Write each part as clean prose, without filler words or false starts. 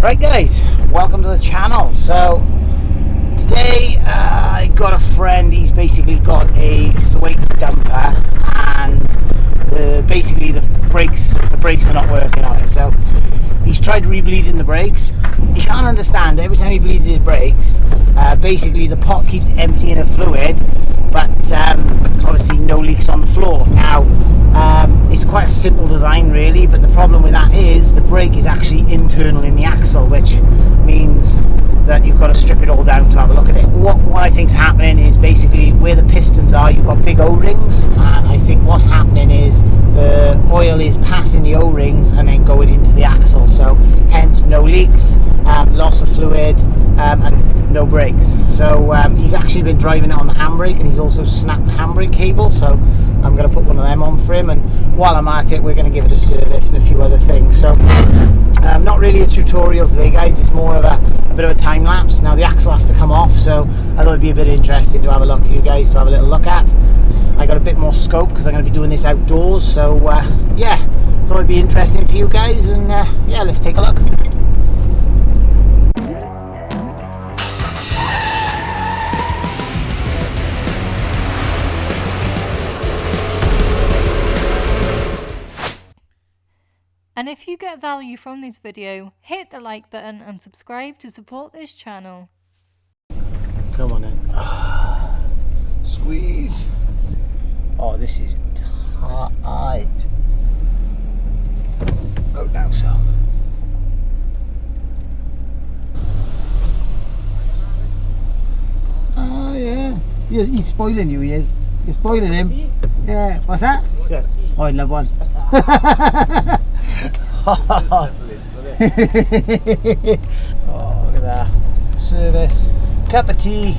Right guys, welcome to the channel. So today I got a friend. He's basically got a Thwaites dumper and basically the brakes are not working on it. So he's tried rebleeding the brakes. He can't understand, every time he bleeds his brakes, basically the pot keeps emptying of fluid, but obviously no leaks on the floor. Now it's quite a simple design really, but the problem with that is the brake is actually internal in the axle, which means that you've got to strip it all down to have a look at it. What I think's happening is basically where the pistons are, you've got big O-rings, and I think what's happening is the oil is passing the O-rings and then going into the axle, so hence no leaks, loss of fluid, and no brakes. So he's actually been driving it on the handbrake, and he's also snapped the handbrake cable, so I'm going to put one of them on for him, and while I'm at it we're going to give it a service and a few other things. So not really a tutorial today guys, it's more of a bit of a time lapse. Now the axle has to come off, so I thought it'd be a bit interesting to have a look for you guys to have a little look at. I got a bit more scope because I'm going to be doing this outdoors, so yeah, thought it'd be interesting for you guys, and yeah, let's take a look. And if you get value from this video, hit the like button and subscribe to support this channel. Come on in. Squeeze. Oh, this is tight. Go down so. Oh yeah. He's spoiling you, he is. You're spoiling him. Yeah. What's that? Good. Oh, I love one. Oh, look at that. Service, cup of tea,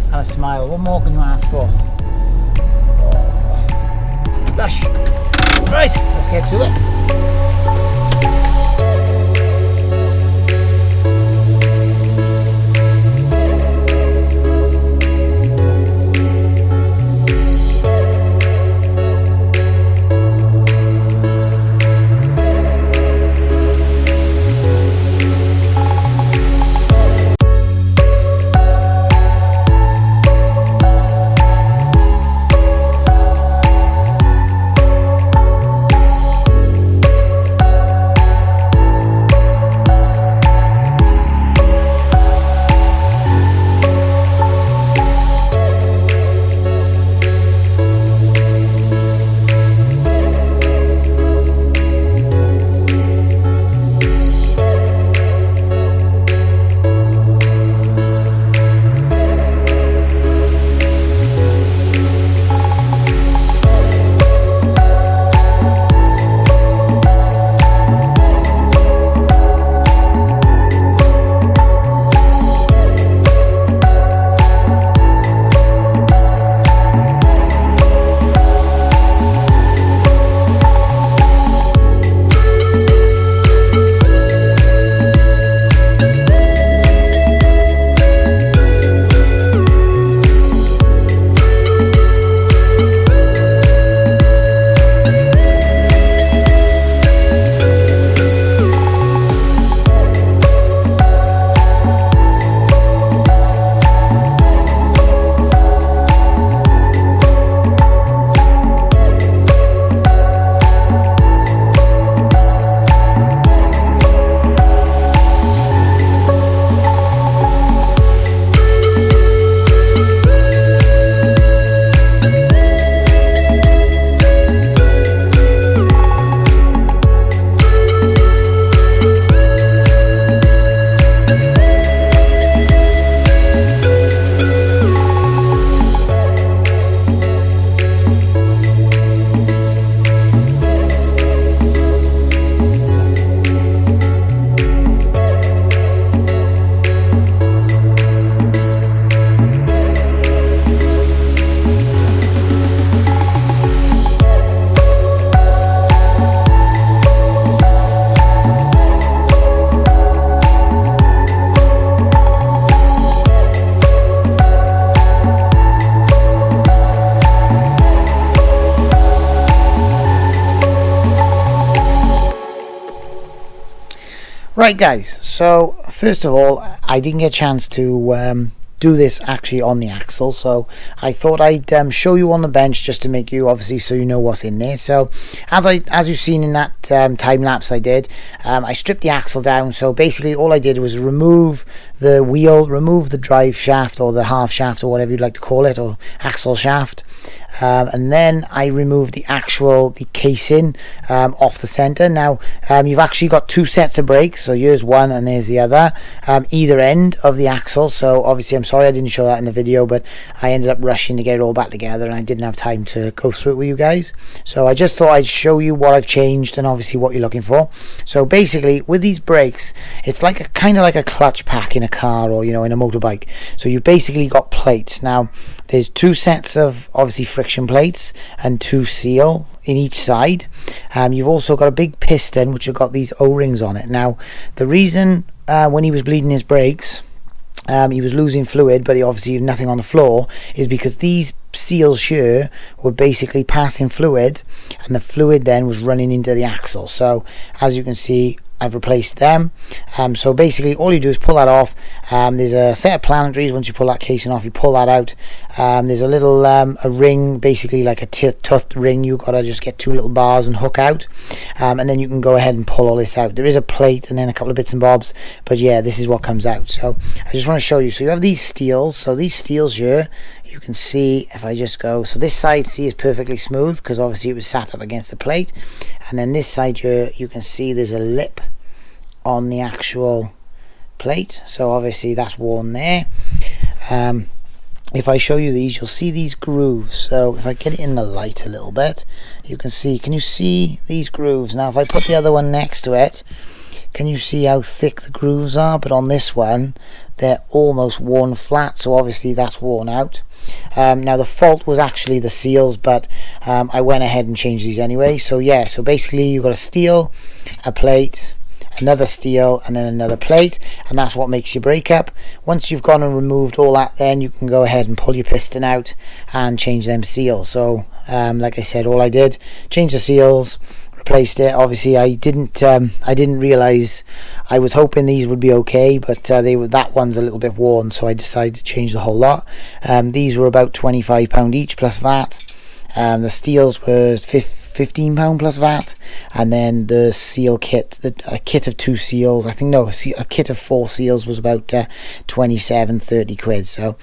and a smile. What more can you ask for? Oh. Lush. Right, let's get to it. Right guys, so first of all, I didn't get a chance to do this actually on the axle, so I thought I'd show you on the bench just to make you, obviously, so you know what's in there. So as you've seen in that time lapse I did, I stripped the axle down. So basically all I did was remove the wheel, remove the drive shaft or the half shaft or whatever you'd like to call it, or axle shaft, and then I removed the casing off the center. Now you've actually got two sets of brakes, so here's one and there's the other, either end of the axle. So obviously I'm sorry I didn't show that in the video, but I ended up rushing to get it all back together and I didn't have time to go through it with you guys. So I just thought I'd show you what I've changed and obviously what you're looking for. So basically with these brakes, it's like a kind of like a clutch pack in a car, or in a motorbike. So you've basically got plates. Now there's two sets of obviously friction plates and two seal in each side. You've also got a big piston which have got these O-rings on it. Now the reason when he was bleeding his brakes, he was losing fluid, but he obviously had nothing on the floor, is because these seals here were basically passing fluid, and the fluid then was running into the axle. So as you can see, I've replaced them. So basically all you do is pull that off. There's a set of planetaries. Once you pull that casing off, you pull that out. There's a little a ring, basically like a toothed ring. You've got to just get two little bars and hook out, and then you can go ahead and pull all this out. There is a plate and then a couple of bits and bobs, but yeah, this is what comes out. So I just want to show you. So you have these steels. So these steels here, you can see if I just go, so this side, see, is perfectly smooth because obviously it was sat up against the plate, and then this side here, you can see there's a lip on the actual plate, so obviously that's worn there. If I show you these, you'll see these grooves. So if I get it in the light a little bit, you can see, can you see these grooves? Now if I put the other one next to it, can you see how thick the grooves are? But on this one, they're almost worn flat, so obviously that's worn out. Now the fault was actually the seals, but I went ahead and changed these anyway. So yeah, so basically you've got a steel, a plate, another steel, and then another plate, and that's what makes your brake up. Once you've gone and removed all that, then you can go ahead and pull your piston out and change them seals. So like I said, all I did, change the seals, replaced it. Obviously I didn't realize, I was hoping these would be okay, but that one's a little bit worn, so I decided to change the whole lot. These were about £25 each plus VAT. The steels were £15 plus VAT, and then the seal kit, a kit of two seals, I think, no, a kit of 4 seals was about 27-30 quid. So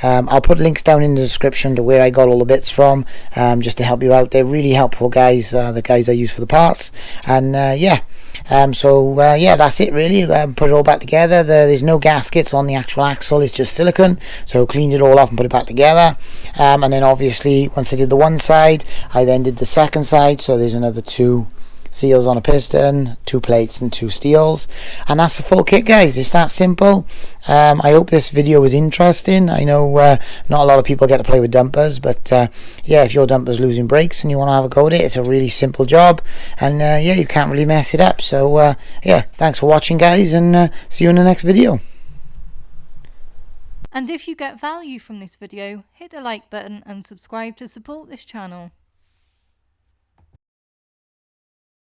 I'll put links down in the description to where I got all the bits from, just to help you out. They're really helpful guys, the guys I use for the parts. And yeah, yeah, that's it really. Put it all back together. There's no gaskets on the actual axle, it's just silicone, so cleaned it all off and put it back together. And then obviously once I did the one side, I then did the second side. So there's another 2 seals on a piston, 2 plates and 2 steels, and that's the full kit guys. It's that simple. I hope this video was interesting. I know not a lot of people get to play with dumpers, but yeah, if your dumper's losing brakes and you want to have a go at it, it's a really simple job, and yeah, you can't really mess it up. So yeah, thanks for watching guys, and see you in the next video. And if you get value from this video, hit the like button and subscribe to support this channel.